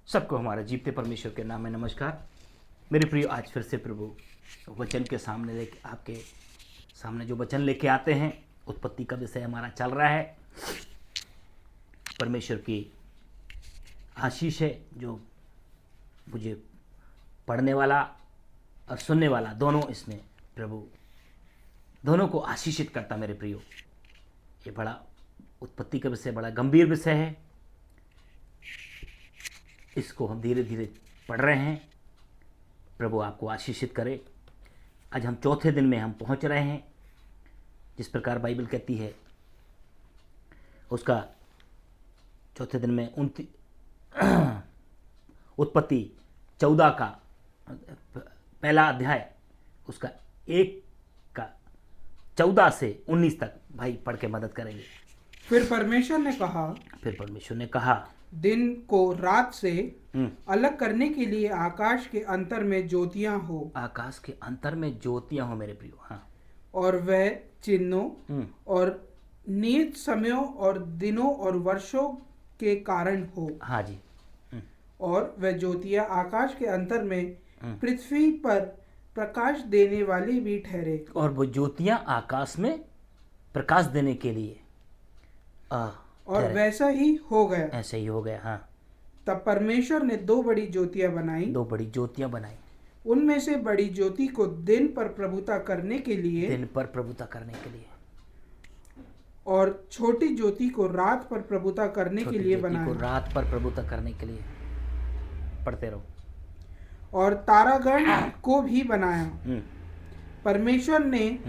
सबको हमारे जीवते परमेश्वर के नाम में नमस्कार। मेरे प्रिय, आज फिर से प्रभु वचन के सामने लेके आपके सामने जो वचन लेके आते हैं, उत्पत्ति का विषय हमारा चल रहा है। परमेश्वर की आशीष है जो मुझे पढ़ने वाला और सुनने वाला दोनों, इसमें प्रभु दोनों को आशीषित करता। मेरे प्रियो, ये बड़ा उत्पत्ति का विषय बड़ा गंभीर विषय है। इसको हम धीरे धीरे पढ़ रहे हैं। प्रभु आपको आशीषित करे। आज हम चौथे दिन में हम पहुंच रहे हैं। जिस प्रकार बाइबल कहती है, उसका चौथे दिन में उत्पत्ति 14 का पहला अध्याय, उसका 1 का 14 से 19 तक भाई पढ़ के मदद करेंगे। फिर परमेश्वर ने कहा, दिन को रात से अलग करने के लिए आकाश के अंतर में ज्योतियां हो। आकाश के अंतर में ज्योतियां हो मेरे प्रियो। हाँ। और वह चिन्हों और नियत समयों और दिनों और वर्षों के कारण हो। हाँ जी। और वह ज्योतियां आकाश के अंतर में पृथ्वी पर प्रकाश देने वाली भी ठहरे। और वो ज्योतियां आकाश में प्रकाश देने के लिए और वैसा ही हो गया। ऐसे ही हो गया। हाँ। तब परमेश्वर ने 2 बड़ी ज्योतियां बनाई। 2 बड़ी ज्योतियां बनाई। उनमें से बड़ी ज्योति को दिन पर प्रभुता करने के लिए और छोटी ज्योति को रात पर प्रभुता करने के लिए पढ़ते रहो। और तारागण को भी बनाया। परमेश्वर ने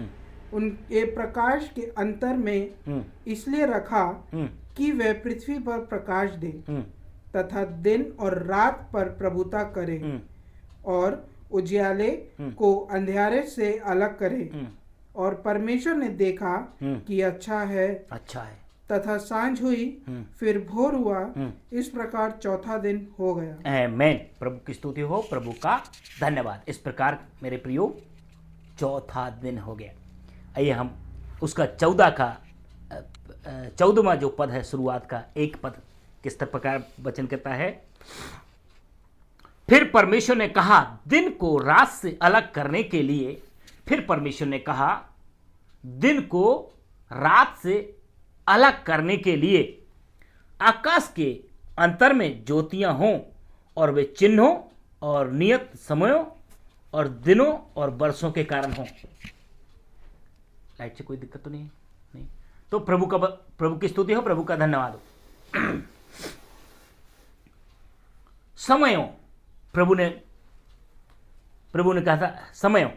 उनके प्रकाश के अंतर में इसलिए रखा कि वह पृथ्वी पर प्रकाश दे तथा दिन और रात पर प्रभुता करे और उजियाले को अंधेरे से अलग करे। और परमेश्वर ने देखा कि अच्छा है। तथा सांझ हुई, फिर भोर हुआ। इस प्रकार चौथा दिन हो गया। आमीन। प्रभु की स्तुति हो, प्रभु का धन्यवाद। इस प्रकार मेरे प्रियो चौथा दिन हो गया। आइए हम उसका 14वां जो पद है, शुरुआत का 1 पद किस प्रकार वचन कहता है। फिर परमेश्वर ने कहा, दिन को रात से अलग करने के लिए। फिर परमेश्वर ने कहा, दिन को रात से अलग करने के लिए आकाश के अंतर में ज्योतियां हों और वे चिन्हों और नियत समयों और दिनों और वर्षों के कारण हों। लाइट से कोई दिक्कत तो नहीं? तो प्रभु की स्तुति हो, प्रभु का धन्यवाद हो। समयों, प्रभु ने कहा था समयों,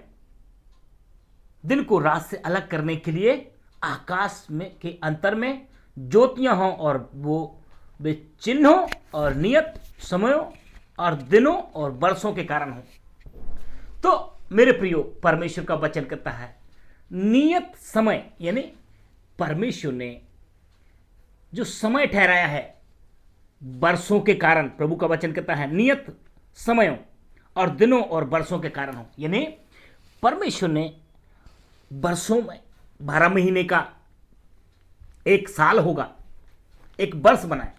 दिन को रात से अलग करने के लिए आकाश में के अंतर में ज्योतियां हों और वे चिन्हों और नियत समयों और दिनों और वर्षों के कारण हों। तो मेरे प्रियो, परमेश्वर का वचन कहता है नियत समय, यानी परमेश्वर ने जो समय ठहराया है वर्षों के कारण। प्रभु का वचन कहता है नियत समयों और दिनों और वर्षों के कारण हो। यानी परमेश्वर ने वर्षों में 12 महीने का 1 साल होगा, 1 वर्ष बनाए,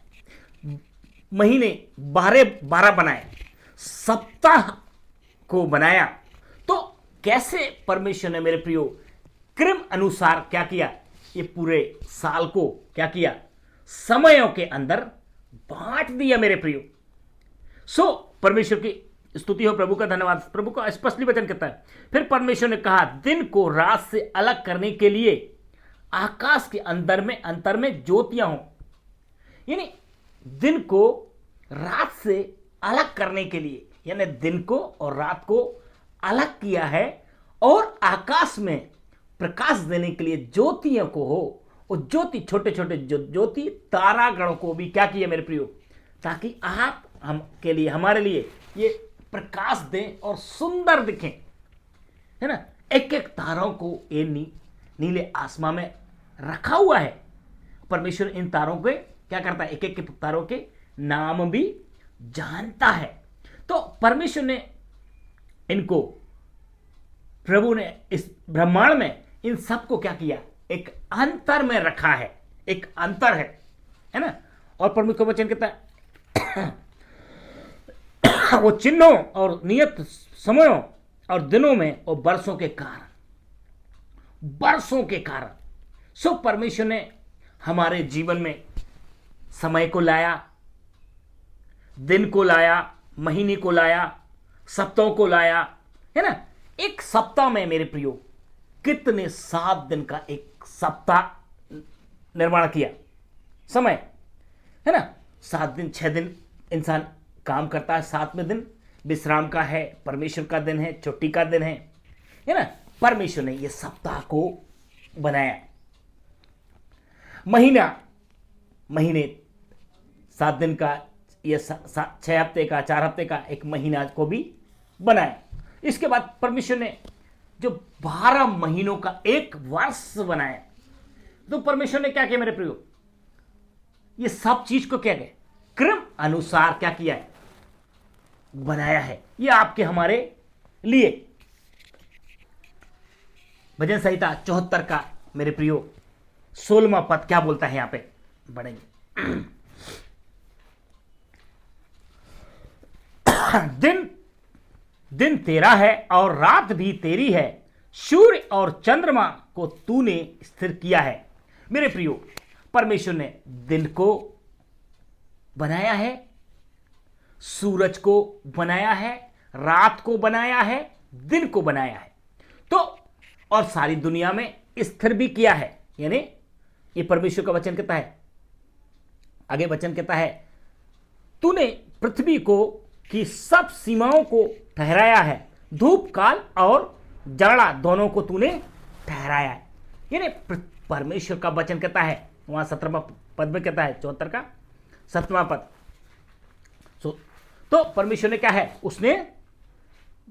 महीने 12 बनाए, सप्ताह को बनाया। तो कैसे परमेश्वर ने मेरे प्रियो क्रम अनुसार क्या किया, ये पूरे साल को क्या किया, समयों के अंदर बांट दिया मेरे प्रियो। सो परमेश्वर की स्तुति हो, प्रभु का धन्यवाद। प्रभु का स्पष्ट वचन कहता है, फिर परमेश्वर ने कहा, दिन को रात से अलग करने के लिए आकाश के अंतर में ज्योतियां हों। यानी दिन को रात से अलग करने के लिए, यानी दिन को और रात को अलग किया है और आकाश में प्रकाश देने के लिए ज्योतियों को हो। और ज्योति, छोटे छोटे ज्योति तारागणों को भी क्या किया मेरे प्रियो, ताकि आप हमारे लिए ये प्रकाश दें और सुंदर दिखें, है ना। एक एक तारों को ये नीले आसमान में रखा हुआ है। परमेश्वर इन तारों पे क्या करता है, एक एक तारों के नाम भी जानता है। तो परमेश्वर ने इनको, प्रभु ने इस ब्रह्मांड में इन सबको क्या किया, एक अंतर में रखा है, एक अंतर है ना। और परमेश्वर का वचन कहता है वो चिन्हों और नियत समयों और दिनों में और बरसों के कारण सो परमेश्वर ने हमारे जीवन में समय को लाया, दिन को लाया, महीने को लाया, सप्ताहों को लाया, है ना। एक सप्ताह में मेरे प्रियो कितने 7 दिन का एक सप्ताह निर्माण किया, समय, है ना। 7 दिन 6 दिन इंसान काम करता है, 7वें दिन विश्राम का है, परमेश्वर का दिन है, छुट्टी का दिन है ना। परमेश्वर ने ये सप्ताह को बनाया। महीने 7 दिन का, ये 6 हफ्ते का, 4 हफ्ते का एक महीना को भी बनाया। इसके बाद परमेश्वर ने जो 12 महीनों का एक वर्ष बनाया। तो परमेश्वर ने क्या किया मेरे प्रियो, ये सब चीज को क्या गया, क्रम अनुसार क्या किया है, बनाया है। ये आपके हमारे लिए। भजन संहिता 74 का मेरे प्रियो 16वां पद क्या बोलता है, यहां पे बढ़ेंगे। दिन तेरा है और रात भी तेरी है, सूर्य और चंद्रमा को तूने स्थिर किया है। मेरे प्रियो, परमेश्वर ने दिन को बनाया है, सूरज को बनाया है, रात को बनाया है, दिन को बनाया है, तो और सारी दुनिया में स्थिर भी किया है। यानी ये परमेश्वर का वचन कहता है, आगे वचन कहता है, तूने पृथ्वी को की सब सीमाओं को ठहराया है, धूप काल और जाड़ा दोनों को तूने ठहराया है। यानी परमेश्वर का वचन कहता है, वहां 17वां पद में कहता है, 74 का 7वां पद। तो परमेश्वर ने क्या है, उसने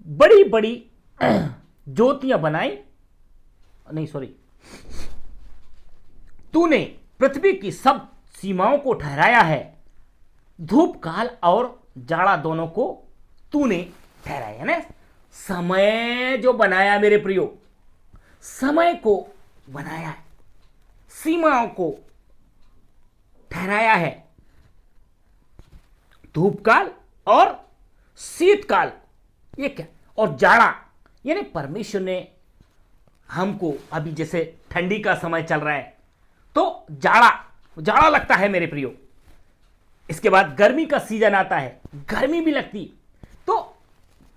बड़ी बड़ी ज्योतियां बनाई, नहीं सॉरी, तूने पृथ्वी की सब सीमाओं को ठहराया है, धूप काल और जाड़ा दोनों को तूने ठहराया है ना। समय जो बनाया मेरे प्रियो, समय को बनाया है, सीमाओं को ठहराया है, धूप काल और शीतकाल, ये क्या, और जाड़ा। यानी परमेश्वर ने हमको, अभी जैसे ठंडी का समय चल रहा है तो जाड़ा लगता है मेरे प्रियो। इसके बाद गर्मी का सीजन आता है, गर्मी भी लगती। तो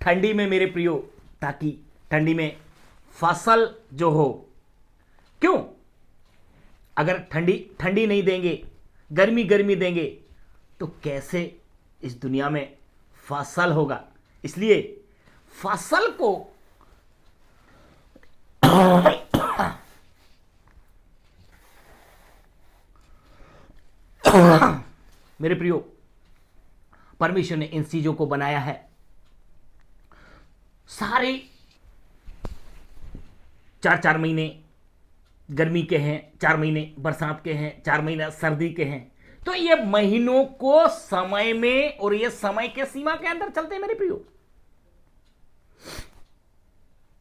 ठंडी में मेरे प्रियो, ताकि ठंडी में फसल जो हो, क्यों, अगर ठंडी नहीं देंगे, गर्मी देंगे, तो कैसे इस दुनिया में फसल होगा। इसलिए फसल को मेरे प्रियो, परमेश्वर ने इन चीजों को बनाया है। सारे 4 महीने गर्मी के हैं, 4 महीने बरसात के हैं, 4 महीने सर्दी के हैं। तो ये महीनों को समय में और ये समय के सीमा के अंदर चलते हैं मेरे प्रियो।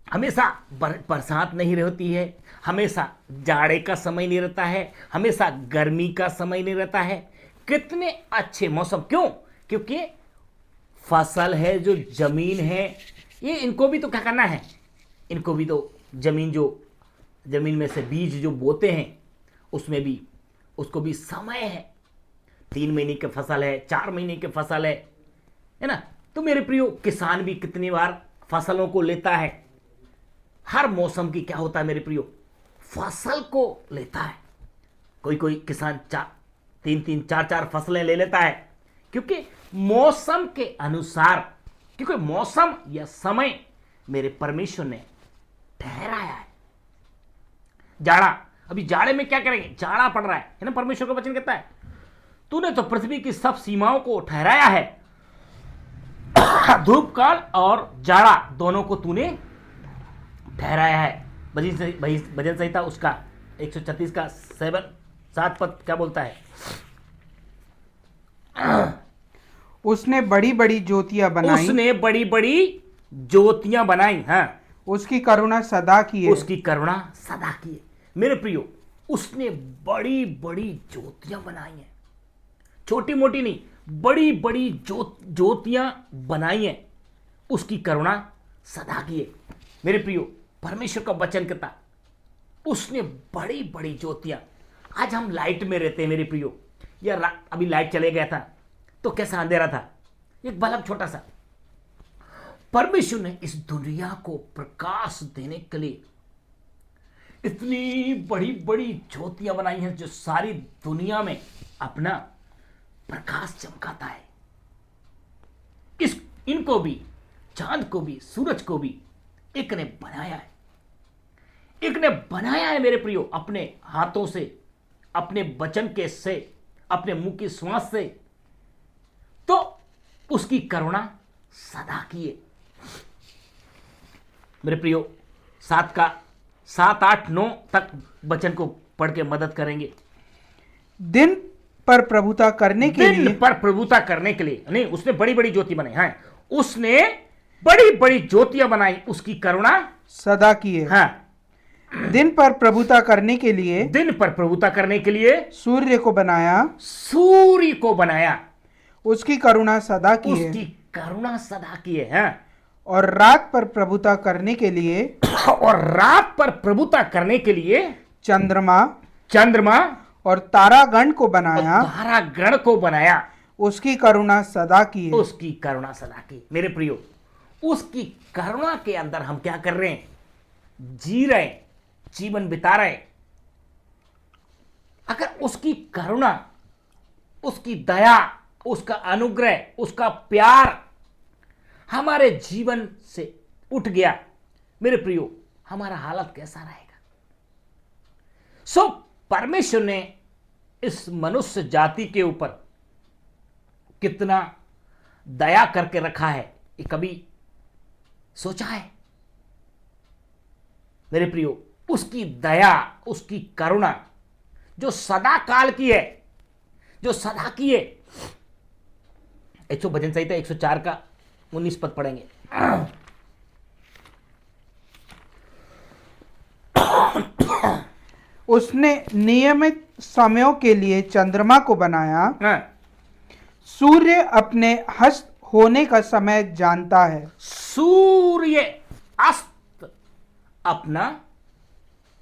हमेशा बरसात नहीं रहती है, हमेशा जाड़े का समय नहीं रहता है, हमेशा गर्मी का समय नहीं रहता है। कितने अच्छे मौसम, क्यों, क्योंकि फसल है, जो जमीन है, ये इनको भी तो क्या करना है, इनको भी तो जमीन में से बीज जो बोते हैं, उसमें भी उसको भी समय है। 3 महीने की फसल है, 4 महीने की फसल है ना। तो मेरे प्रियो, किसान भी कितनी बार फसलों को लेता है, हर मौसम की क्या होता है मेरे प्रियो, फसल को लेता है। कोई किसान 3 4 फसलें ले लेता है, क्योंकि मौसम के अनुसार, क्योंकि मौसम या समय मेरे परमेश्वर ने ठहराया है। जाड़ा, अभी जाड़े में क्या करेंगे, जाड़ा पड़ रहा है ना। परमेश्वर का वचन कहता है, तूने तो पृथ्वी की सब सीमाओं को ठहराया है, धूप काल और जाड़ा दोनों को तूने ठहराया है। भजन संहिता उसका 136 का 7 पद क्या बोलता है, उसने बड़ी बड़ी ज्योतियां बनाई, उसने बड़ी बड़ी ज्योतियां बनाई, हाँ, उसकी करुणा सदा की है, उसकी करुणा सदा की है। मेरे प्रियो, उसने बड़ी बड़ी ज्योतियां बनाई हैं, छोटी मोटी नहीं, बड़ी बड़ी ज्योतियां बनाई हैं, उसकी करुणा सदा की है। मेरे प्रियो, परमेश्वर का वचन कहता उसने बड़ी बड़ी ज्योतियां, आज हम लाइट में रहते हैं मेरे प्रियो, या अभी लाइट चले गया था तो कैसा अंधेरा था, एक बल्ब छोटा सा। परमेश्वर ने इस दुनिया को प्रकाश देने के लिए इतनी बड़ी बड़ी ज्योतियां बनाई हैं जो सारी दुनिया में अपना प्रकाश चमकाता है। इनको भी, चांद को भी, सूरज को भी एक ने बनाया है, एक ने बनाया है मेरे प्रियो, अपने हाथों से, अपने वचन के से, अपने मुंह की श्वास से। तो उसकी करुणा सदा की है। मेरे प्रियो, 7, 8, 9 तक वचन को पढ़ के मदद करेंगे। दिन पर प्रभुता करने के लिए, दिन पर प्रभुता करने के लिए नहीं, उसने बड़ी बड़ी ज्योति बनाई। हाँ, उसने बड़ी बड़ी ज्योतियां बनाई, उसकी करुणा सदा की है। हाँ, दिन पर प्रभुता करने के लिए, दिन पर प्रभुता करने के लिए सूर्य को बनाया, सूर्य को बनाया, उसकी करुणा सदा की है। उसकी करुणा सदा की है। हाँ, और रात पर प्रभुता करने के लिए, और रात पर प्रभुता करने के लिए चंद्रमा और तारागण को बनाया, तारागण को बनाया, उसकी करुणा सदा की है। उसकी करुणा सदा की। मेरे प्रियो, उसकी करुणा के अंदर हम क्या कर रहे हैं? जी रहे, जीवन बिता रहे। अगर उसकी करुणा, उसकी दया, उसका अनुग्रह, उसका प्यार हमारे जीवन से उठ गया, मेरे प्रियो, हमारा हालत कैसा रहेगा? परमेश्वर ने इस मनुष्य जाति के ऊपर कितना दया करके रखा है, ये कभी सोचा है? मेरे प्रियो, उसकी दया, उसकी करुणा जो सदा काल की है, जो सदा की है। 100 भजन संहिता 104 का 19 पद पढ़ेंगे। उसने नियमित समयों के लिए चंद्रमा को बनाया, सूर्य अपने हस्त होने का समय जानता है। सूर्य अस्त अपना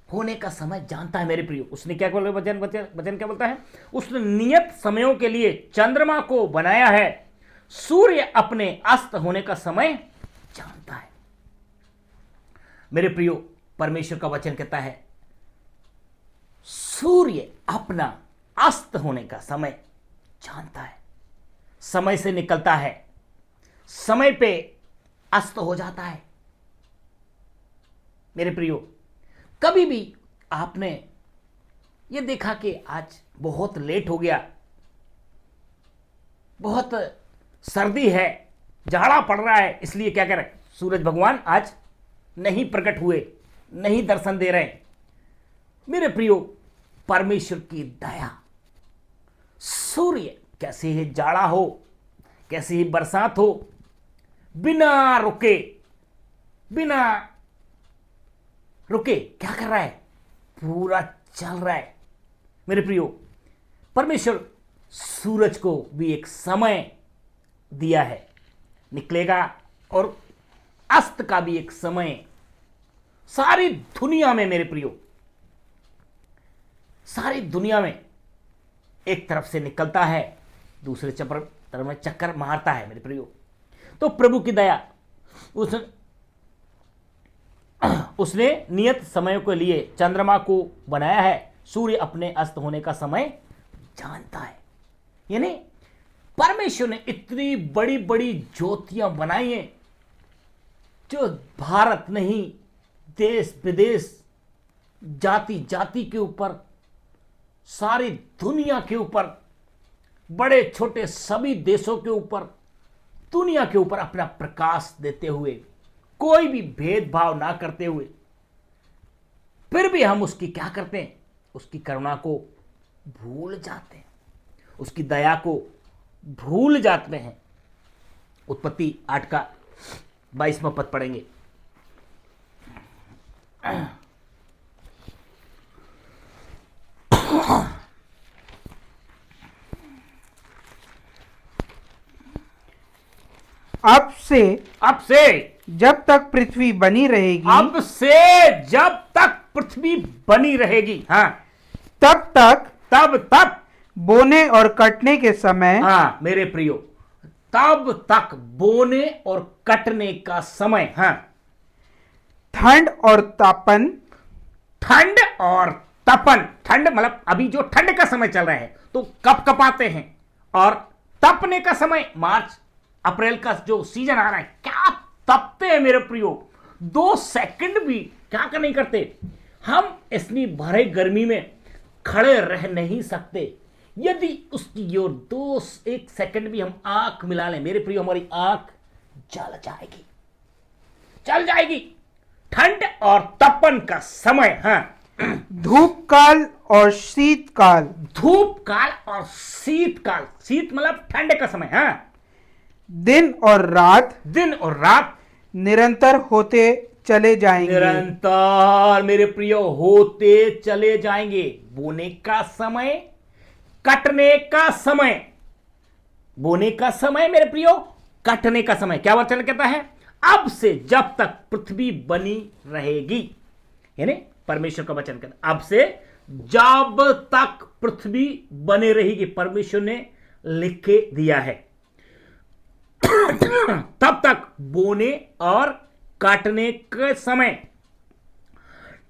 होने का समय जानता है। मेरे प्रियो, उसने क्या बोला? वचन क्या बोलता है? उसने नियत समयों के लिए चंद्रमा को बनाया है, सूर्य अपने अस्त होने का समय जानता है। मेरे प्रियो, परमेश्वर का वचन कहता है सूर्य अपना अस्त होने का समय जानता है। समय से निकलता है, समय पे अस्त हो जाता है। मेरे प्रियो, कभी भी आपने ये देखा कि आज बहुत लेट हो गया, बहुत सर्दी है, जाड़ा पड़ रहा है, इसलिए क्या करें? सूरज भगवान आज नहीं प्रकट हुए, नहीं दर्शन दे रहे। मेरे प्रियो, परमेश्वर की दया, सूर्य कैसे ही जाड़ा हो, कैसे ही बरसात हो, बिना रुके क्या कर रहा है? पूरा चल रहा है। मेरे प्रियो, परमेश्वर सूरज को भी एक समय दिया है, निकलेगा, और अस्त का भी एक समय। सारी दुनिया में मेरे प्रियो, सारी दुनिया में एक तरफ से निकलता है, दूसरे तरफ में चक्कर मारता है। मेरे प्रियो, तो प्रभु की दया, उसने नियत समय के लिए चंद्रमा को बनाया है, सूर्य अपने अस्त होने का समय जानता है। यानी परमेश्वर ने इतनी बड़ी बड़ी ज्योतियां बनाई हैं जो भारत नहीं, देश विदेश, जाति जाति के ऊपर, सारी दुनिया के ऊपर, बड़े छोटे सभी देशों के ऊपर, दुनिया के ऊपर अपना प्रकाश देते हुए, कोई भी भेदभाव ना करते हुए, फिर भी हम उसकी क्या करते हैं? उसकी करुणा को भूल जाते हैं, उसकी दया को भूल जाते हैं। उत्पत्ति 8 का 22वां पद पढ़ेंगे। अब से जब तक पृथ्वी बनी रहेगी, अब से जब तक पृथ्वी बनी रहेगी, हाँ, तब तक बोने और कटने के समय, हाँ मेरे प्रियो, तब तक बोने और कटने का समय, हाँ, ठंड और तापन, ठंड और तपन, ठंड मतलब अभी जो ठंड का समय चल रहा है तो कप कपाते हैं, और तपने का समय मार्च अप्रैल का जो सीजन आ रहा है, क्या तपते हैं मेरे प्रियो, 2 सेकंड भी क्या कर नहीं करते हम, इतनी भरे गर्मी में खड़े रह नहीं सकते। यदि उसकी ओर 1 सेकंड भी हम आंख मिला लें मेरे प्रियो, हमारी आंख चल जाएगी। ठंड और तपन का समय, हाँ, धूप काल और शीतकाल, धूप काल और शीतकाल, शीत मतलब ठंड का समय, हाँ, दिन और रात निरंतर होते चले जाएंगे, निरंतर मेरे प्रियो होते चले जाएंगे। बोने का समय, कटने का समय, बोने का समय मेरे प्रियो, कटने का समय। क्या वचन कहता है? अब से जब तक पृथ्वी बनी रहेगी, यानी परमेश्वर का वचन कहता है अब से जब तक पृथ्वी बने रहेगी, परमेश्वर ने लिख के दिया है। तब तक बोने और काटने के समय,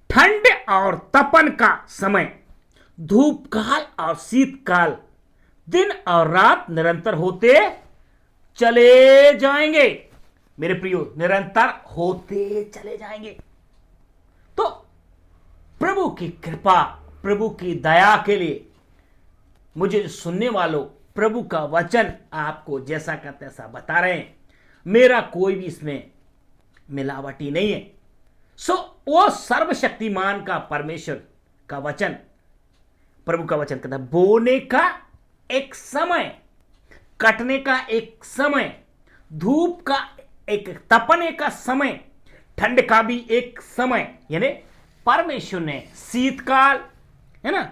ठंड और तपन का समय, धूप काल और शीतकाल, दिन और रात निरंतर होते चले जाएंगे मेरे प्रियो, निरंतर होते चले जाएंगे। तो प्रभु की कृपा, प्रभु की दया के लिए मुझे सुनने वालों, प्रभु का वचन आपको जैसा का तैसा बता रहे हैं, मेरा कोई भी इसमें मिलावटी नहीं है। सो वो सर्वशक्तिमान का परमेश्वर का वचन, प्रभु का वचन कहता है बोने का एक समय, कटने का एक समय, धूप का एक, तपने का समय, ठंड का भी एक समय, यानी परमेश्वर ने शीतकाल, है ना,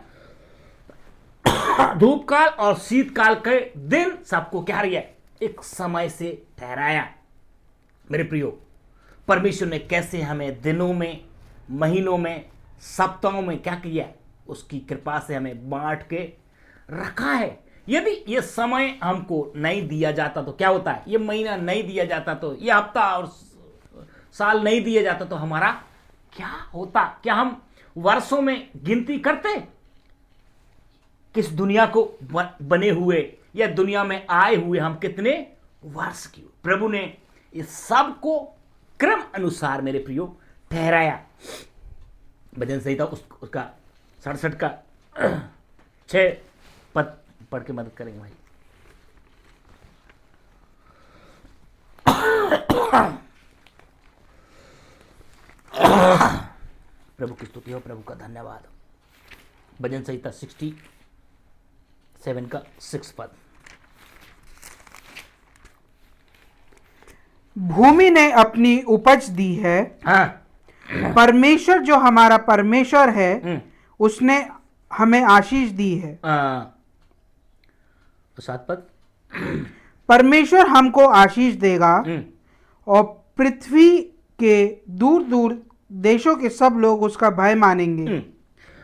धूप काल और शीतकाल के दिन सबको क्या किया? एक समय से ठहराया। मेरे प्रियो, परमेश्वर ने कैसे हमें दिनों में, महीनों में, सप्ताहों में क्या किया? उसकी कृपा से हमें बांट के रखा है। यदि ये समय हमको नहीं दिया जाता तो क्या होता है? ये महीना नहीं दिया जाता तो, ये हफ्ता और साल नहीं दिया जाता तो हमारा क्या होता? क्या हम वर्षों में गिनती करते किस दुनिया को बने हुए या दुनिया में आए हुए हम कितने वर्ष की? प्रभु ने इस सब को क्रम अनुसार मेरे प्रियो ठहराया। भजन संहिता उसका 67 का 6 पद पढ़ के मदद करेंगे भाई। प्रभु की स्तुति हो, प्रभु का धन्यवाद। भजन संहिता 67 का 6 पद। भूमि ने अपनी उपज दी है, हाँ, परमेश्वर जो हमारा परमेश्वर है उसने हमें आशीष दी है। 7 पद। परमेश्वर हमको आशीष देगा और पृथ्वी के दूर दूर देशों के सब लोग उसका भय मानेंगे।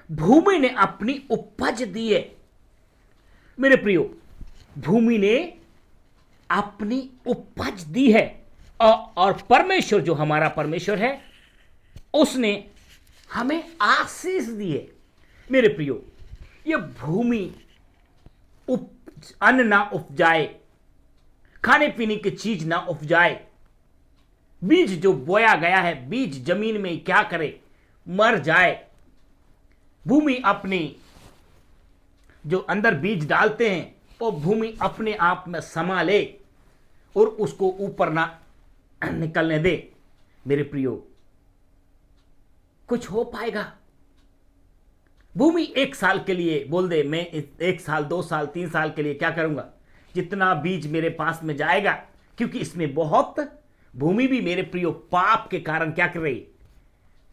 भूमि ने अपनी उपज दी है मेरे प्रियो, भूमि ने अपनी उपज दी है, और परमेश्वर जो हमारा परमेश्वर है उसने हमें आशीष दी है। मेरे प्रियो, ये भूमि अन्न ना उपजाए, खाने पीने की चीज ना उपजाए, बीज जो बोया गया है बीज जमीन में क्या करे? मर जाए। भूमि अपनी जो अंदर बीज डालते हैं वो भूमि अपने आप में समा ले और उसको ऊपर ना निकलने दे। मेरे प्रियो, कुछ हो पाएगा? भूमि 1 साल के लिए बोल दे मैं 1 साल 2 साल 3 साल के लिए क्या करूंगा? जितना बीज मेरे पास में जाएगा, क्योंकि इसमें बहुत, भूमि भी मेरे प्रियो पाप के कारण क्या कर रही?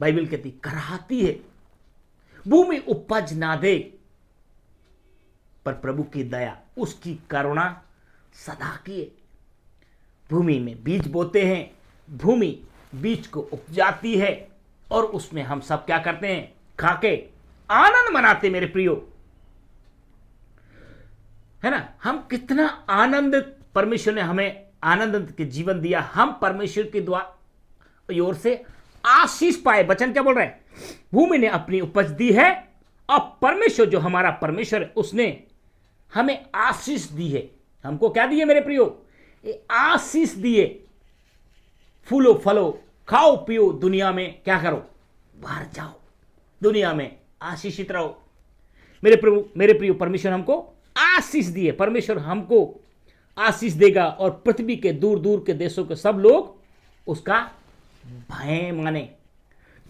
बाइबल कहती कराहती है। भूमि उपज ना दे, पर प्रभु की दया, उसकी करुणा सदा की है। भूमि में बीज बोते हैं, भूमि बीज को उपजाती है और उसमें हम सब क्या करते हैं, खाके आनंद मनाते। मेरे प्रियो, है ना, हम कितना आनंद, परमेश्वर ने हमें आनंद के जीवन दिया, हम परमेश्वर के द्वारा ओर से आशीष पाए। वचन क्या बोल रहे हैं, भूमि ने अपनी उपज दी है और परमेश्वर जो हमारा परमेश्वर है उसने हमें आशीष दी है। हमको क्या दिए मेरे प्रियो, ये आशीष दिए। फूलो फलो, खाओ पियो, दुनिया में क्या करो, बाहर जाओ, दुनिया में आशीषित रहो। मेरे प्रियो, परमेश्वर हमको आशीष दिए। परमेश्वर हमको आशीष देगा और पृथ्वी के दूर दूर के देशों के सब लोग उसका भय माने।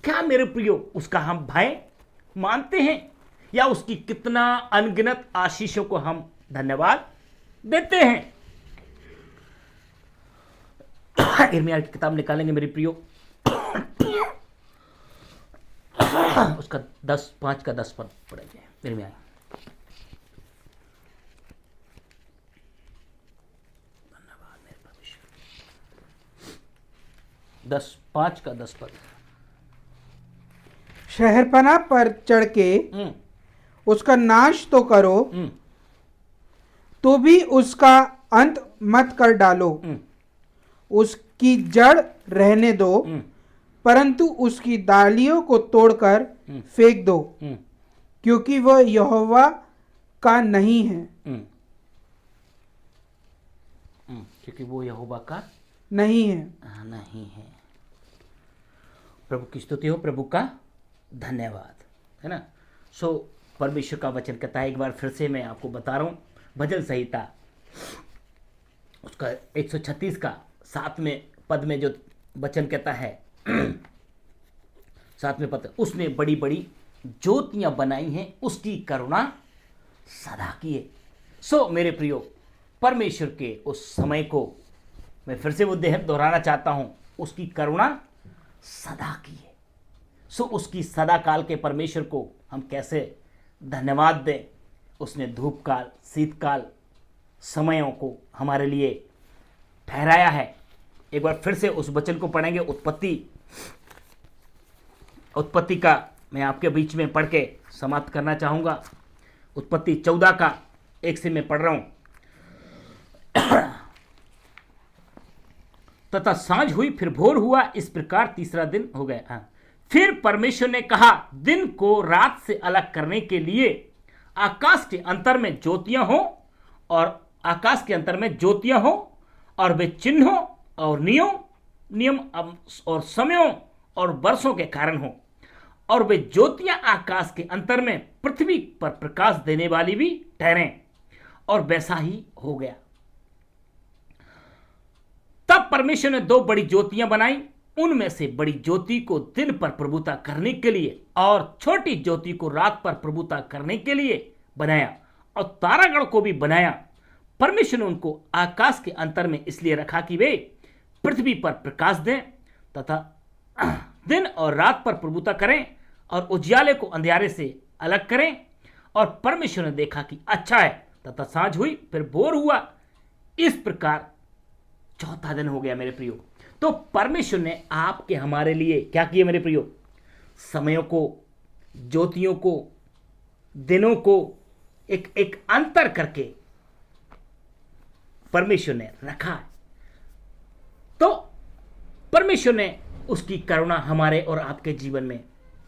क्या मेरे प्रियो, उसका हम भय मानते हैं या उसकी कितना अनगिनत आशीषों को हम धन्यवाद देते हैं। यिर्मयाह की किताब निकालेंगे मेरे प्रियो, उसका 5 का 10 पद पढ़ेंगे। यिर्मयाह 5 का 10 पद। शहरपनाह पर चढ़ के उसका नाश तो करो, तो भी उसका अंत मत कर डालो। उसकी जड़ रहने दो, परंतु उसकी डालियों को तोड़कर फेंक दो, क्योंकि वह यहोवा का नहीं है। क्योंकि वो यहोवा का नहीं है। नहीं है। प्रभु की स्तुति हो, प्रभु का धन्यवाद, है ना। सो परमेश्वर का वचन कहता है, एक बार फिर से मैं आपको बता रहा हूँ, भजन संहिता उसका 136 का 7वें पद में जो वचन कहता है, 7वें पद, उसने बड़ी बड़ी ज्योतियां बनाई हैं, उसकी करुणा सदा की है। सो मेरे प्रियो, परमेश्वर के उस समय को मैं फिर से वो दोहराना चाहता हूं, उसकी करुणा सदा की है। सो उसकी सदा काल के परमेश्वर को हम कैसे धन्यवाद दें। उसने धूप काल, शीतकाल समयों को हमारे लिए ठहराया है। एक बार फिर से उस वचन को पढ़ेंगे, उत्पत्ति का मैं आपके बीच में पढ़ के समाप्त करना चाहूँगा। उत्पत्ति 14 का 1 से मैं पढ़ रहा हूँ। तथा सांझ हुई, फिर भोर हुआ, इस प्रकार तीसरा दिन हो गया। फिर परमेश्वर ने कहा, दिन को रात से अलग करने के लिए आकाश के अंतर में ज्योतियां हो, और आकाश के अंतर में ज्योतियां हो, और वे चिन्हों और नियम और समयों और वर्षों के कारण हो, और वे ज्योतियां आकाश के अंतर में पृथ्वी पर प्रकाश देने वाली भी ठहरें। और वैसा ही हो गया। तब परमेश्वर ने 2 बड़ी ज्योतियां बनाई, उनमें से बड़ी ज्योति को दिन पर प्रभुता करने के लिए और छोटी ज्योति को रात पर प्रभुता करने के लिए बनाया, और तारागण को भी बनाया। परमेश्वर ने उनको आकाश के अंतर में इसलिए रखा कि वे पृथ्वी पर प्रकाश दें तथा दिन और रात पर प्रभुता करें, और उजियाले को अंधियारे से अलग करें। और परमेश्वर ने देखा कि अच्छा है, तथा सांझ हुई, फिर भोर हुआ, इस प्रकार चौथा दिन हो गया। मेरे प्रियो, तो परमेश्वर ने आपके हमारे लिए क्या किया मेरे प्रियो, समयों को, ज्योतियों को, दिनों को एक अंतर करके परमेश्वर ने रखा। तो परमेश्वर ने उसकी करुणा हमारे और आपके जीवन में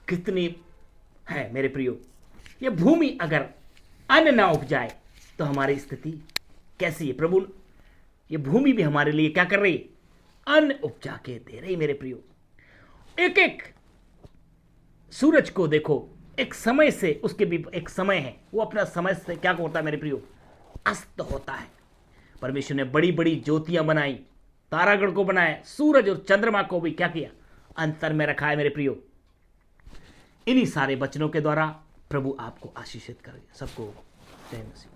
कितनी है मेरे प्रियो। ये भूमि अगर अन्न ना उपजाए तो हमारी स्थिति कैसी है। प्रभु, ये भूमि भी हमारे लिए क्या कर रही है, अन्न उपजा के दे रही। मेरे प्रियो, एक एक सूरज को देखो, एक समय से, उसके भी एक समय है, वो अपना समय से क्या होता है मेरे प्रियो, अस्त होता है। परमेश्वर ने बड़ी बड़ी ज्योतियां बनाई, तारागण को बनाया, सूरज और चंद्रमा को भी क्या किया, अंतर में रखा है। मेरे प्रियो, इन्हीं सारे वचनों के द्वारा प्रभु आपको आशीषित करें। सबको जय मसीह।